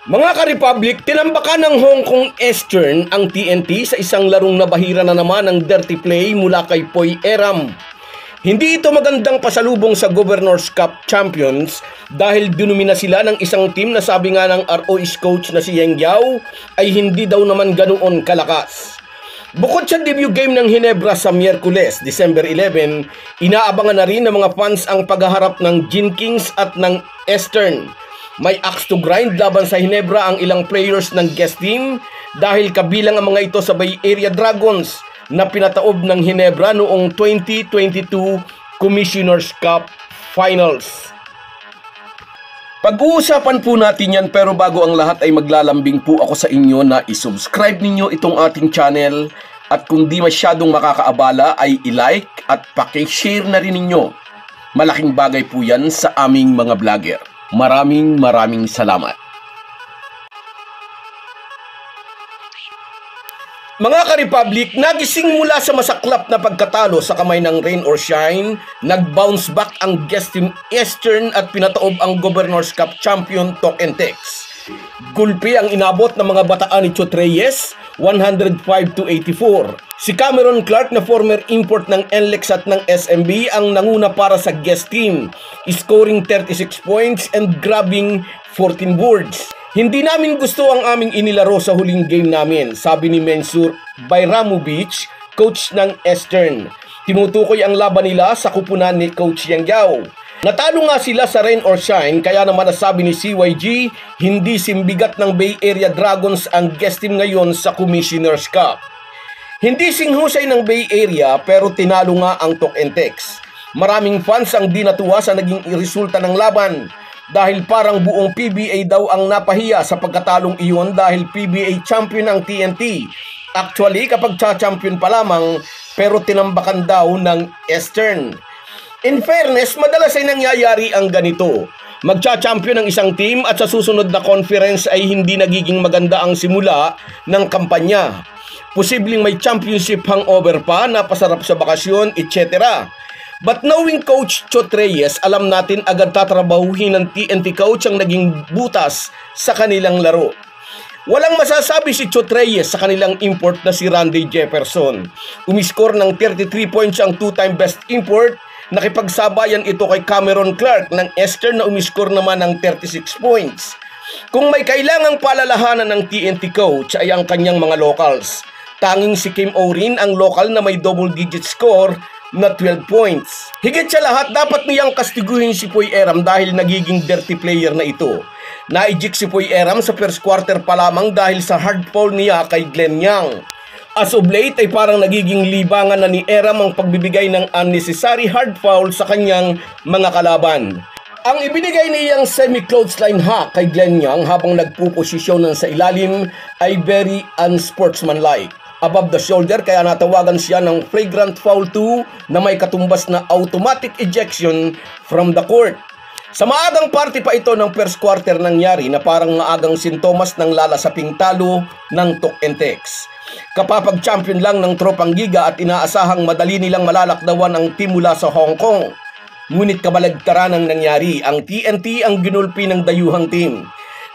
Mga ka-Republic, tinambakan ng Hong Kong Eastern ang TNT sa isang larong nabahira na naman ng dirty play mula kay Poy Eram. Hindi ito magandang pasalubong sa Governors Cup Champions dahil dinumina sila ng isang team na sabi nga ng RO's coach na si Yeng Yao ay hindi daw naman ganoon kalakas. Bukod sa debut game ng Ginebra sa Miyerkules, December 11, inaabangan na rin ng mga fans ang paghaharap ng Gin Kings at ng Eastern. May axe to grind laban sa Ginebra ang ilang players ng guest team dahil kabilang ang mga ito sa Bay Area Dragons na pinataob ng Ginebra noong 2022 Commissioner's Cup Finals. Pag-uusapan po natin yan, pero bago ang lahat ay maglalambing po ako sa inyo na isubscribe ninyo itong ating channel at kung di masyadong makakaabala ay i-like at paki-share na rin ninyo. Malaking bagay po yan sa aming mga vlogger. Maraming salamat. Mga ka-Republic, nagising mula sa masaklap na pagkatalo sa kamay ng Rain or Shine, nag-bounce back ang guest team Eastern at pinataob ang Governors Cup champion Tok and Tex. Gulpi ang inabot ng mga bataan ni Chot Reyes, 105-84. Si Cameron Clark na former import ng NLEX at ng SMB ang nanguna para sa guest team, scoring 36 points and grabbing 14 boards. Hindi namin gusto ang aming inilaro sa huling game namin, sabi ni Mensur Bayramovic, coach ng Eastern. Tinutukoy ang laban nila sa kupunan ni Coach Yeng Yao. Natalo nga sila sa Rain or Shine, kaya naman nasabi ni CYG, hindi simbigat ng Bay Area Dragons ang guest team ngayon sa Commissioner's Cup. Hindi singhusay ng Bay Area pero tinalo nga ang Tok and Tex. Maraming fans ang di natuwa sa naging resulta ng laban dahil parang buong PBA daw ang napahiya sa pagkatalong iyon dahil PBA champion ang TNT. Actually, kapag cha-champion pa lamang pero tinambakan daw ng Eastern. In fairness, madalas ay nangyayari ang ganito. Magcha-champion ang isang team at sa susunod na conference ay hindi nagiging maganda ang simula ng kampanya. Posibleng may championship hangover pa, napasarap sa bakasyon, etc. But knowing Coach Chot Reyes, alam natin agad tatrabahuhin ng TNT coach ang naging butas sa kanilang laro. Walang masasabi si Chot Reyes sa kanilang import na si Randy Jefferson. Umiscore ng 33 points ang two-time best import. Nakipagsabayan ito kay Cameron Clark ng Eastern na umiscore naman ng 36 points. Kung may kailangang palalahanan ng TNT coach ay ang kanyang mga locals. Tanging si Kim Orin ang local na may double-digit score na 12 points. Higit sa lahat, dapat niyang kastiguhin si Poy Eram dahil nagiging dirty player na ito. Naijik si Poy Eram sa first quarter pa lamang dahil sa hard foul niya kay Glenn Yang. As of late ay parang nagiging libangan na ni Eram ang pagbibigay ng unnecessary hard foul sa kanyang mga kalaban. Ang ibinigay niyang semi-clothesline hack kay Glenn Yang habang nagpuposisyonan sa ilalim ay very unsportsmanlike. Above the shoulder kaya natawagan siya ng flagrant foul 2 na may katumbas na automatic ejection from the court. Sa maagang parte pa ito ng first quarter nangyari na parang maagang sintomas ng lalasaping talo ng Tok and Tex. Kapapag-champion lang ng Tropang Giga at inaasahang madali nilang malalakdawan ang team mula sa Hong Kong. Ngunit kabalagtaran ang nangyari, ang TNT ang ginulpi ng dayuhang team.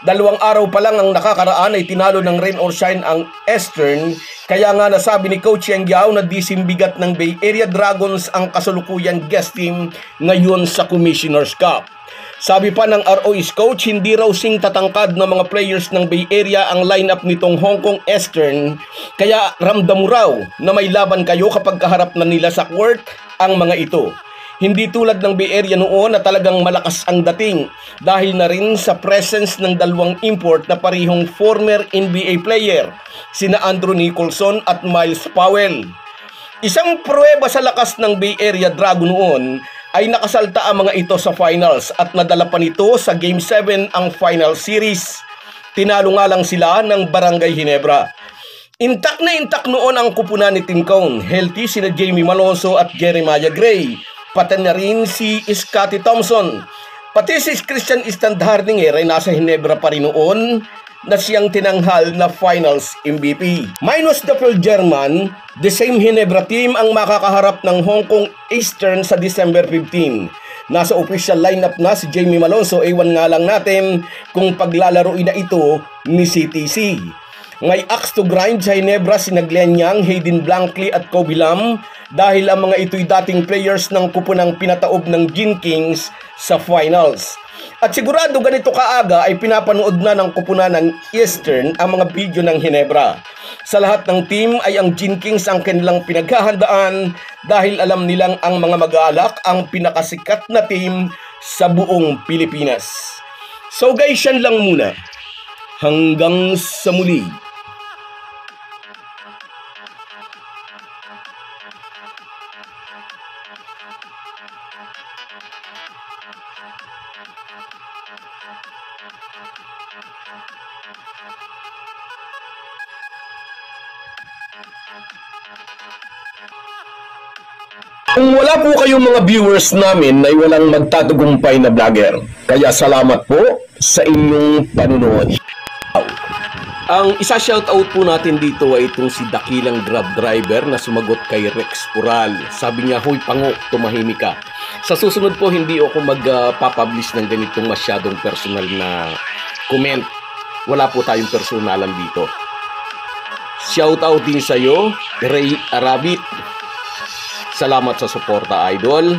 2 araw pa lang ang nakakaraan ay tinalo ng Rain or Shine ang Eastern, kaya nga nasabi ni Coach Yeng Yao na disimbigat ng Bay Area Dragons ang kasalukuyang guest team ngayon sa Commissioner's Cup. Sabi pa ng RO's coach, hindi raw sing tatangkad na mga players ng Bay Area ang lineup nitong Hong Kong Eastern, kaya ramdam mo raw na may laban kayo kapag kaharap na nila sa court ang mga ito. Hindi tulad ng Bay Area noon na talagang malakas ang dating dahil na rin sa presence ng dalawang import na parihong former NBA player, sina Andrew Nicholson at Miles Powell. Isang pruweba sa lakas ng Bay Area Dragon noon ay nakasalta ang mga ito sa finals at nadala pa nito sa Game 7 ang final series. Tinalo nga lang sila ng Barangay Ginebra. Intact na intact noon ang kupunan ni Tim Cone. Healthy sina Jamie Malonzo at Jeremiah Gray. Pati na rin si Scottie Thompson. Pati si Christian Standhardinger ay nasa Ginebra pa rin noon na siyang tinanghal na finals MVP. Minus the Pearl German, the same Ginebra team ang makakaharap ng Hong Kong Eastern sa December 15. Nasa official lineup na si Jamie Malonzo, ewan nga lang natin kung paglalaroin na ito ni CTC. May axe to grind sa Ginebra sina Glenn Yang, Hayden Blankley at Kobe Lam dahil ang mga ito'y dating players ng kupunang pinataob ng Gin Kings sa finals. At sigurado ganito kaaga ay pinapanood na ng kupunan ng Eastern ang mga video ng Ginebra. Sa lahat ng team ay ang Gin Kings ang kanilang pinaghahandaan dahil alam nilang ang mga mag-aalak ang pinakasikat na team sa buong Pilipinas. So guys, yan lang muna. Hanggang sa muli. Kung wala po kayong mga viewers namin ay walang magtatagumpay na vlogger. Kaya salamat po sa inyong panunood. Ang isa shoutout po natin dito ay itong si Dakilang Grab Driver na sumagot kay Rex Pural. Sabi niya, "Hoy Pango, tumahimik ka." Sa susunod po hindi ako magpapublish ng ganitong masyadong personal na comment. Wala po tayong personalan dito. Shoutout din sa iyo, Ray Arabit. Salamat sa suporta, idol.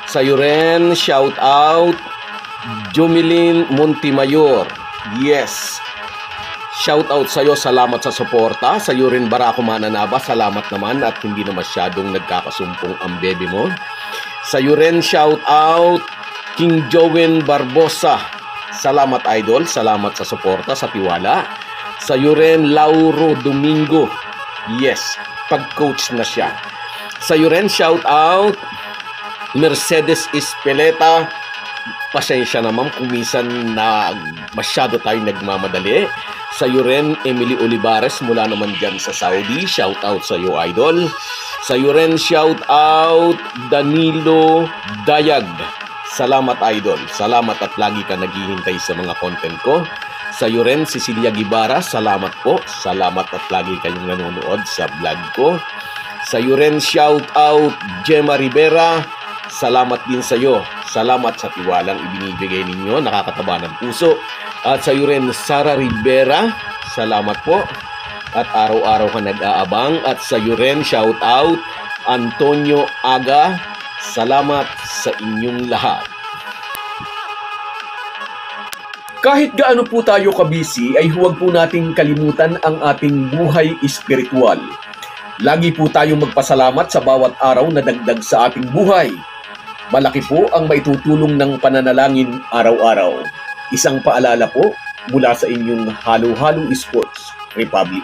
Sa iyo rin, shout out, Jumilin Montimayor. Yes. Shout out sa iyo, salamat sa suporta. Sa iyo rin, Barako Mananaba, salamat naman at hindi na masyadong nagkakasumpong ang bebe mo. Sa iyo rin, shout out, King Jowen Barbosa. Salamat, idol. Salamat sa suporta, sa tiwala. Sa iyo rin, Lauro Domingo. Yes, pag-coach na siya. Sa iyo rin, shout out, Mercedes Espeleta. Pasensya naman kung minsan na masyado tayong nagmamadali. Sa iyo rin, Emily Olivares mula naman dyan sa Saudi. Shout out sa iyo, idol. Sa iyo rin, shout out, Danilo Dayag. Salamat, idol. Salamat at lagi ka naghihintay sa mga content ko. Sa iyo rin, Cecilia Gibara. Salamat po. Salamat at lagi kayong nanonood sa vlog ko. Sa iyo rin, shout out, Gemma Rivera. Salamat din sa iyo. Salamat sa tiwalang ibinibigay ninyo. Nakakataba ng puso. At sa iyo rin, Sara Rivera. Salamat po. At araw-araw ka nag-aabang. At sa iyo rin, shout out, Antonio Aga. Salamat sa inyong lahat. Kahit gaano po tayo kabisi, ay huwag po nating kalimutan ang ating buhay espiritual. Lagi po tayong magpasalamat sa bawat araw na dagdag sa ating buhay. Malaki po ang maitutulong ng pananalangin araw-araw. Isang paalala po mula sa inyong Halo Halo Sports Republic.